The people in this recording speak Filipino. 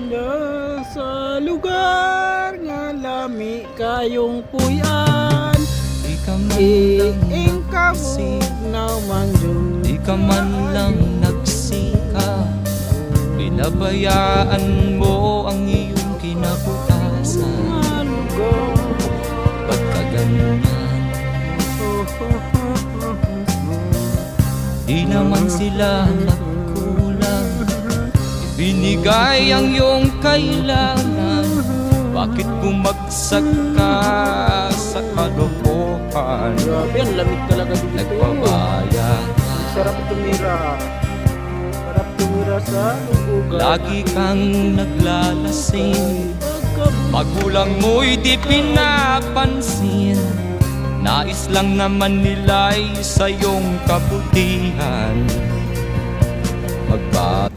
na sa lugar nga lami kayong puyan. Di ka man lang Iing kamo nagsika, naman yun. di ka man lang nagsika. Pinabayaan mo ang iyong kinabukasan. Ba't ka ganyan? Di naman sila nagkulang, ibinigay ang iyong kailangan. Bakit bumagsak ka sa kalokohan? Grabe, ang lamig talaga dito. Nagpabaya ka, Sarap tumira. Sarap tumira sa lugar. lagi kang naglalasing. Magulang mo'y di pinapansin. Nais lang naman nila'y sa iyong kabutihan. Magbago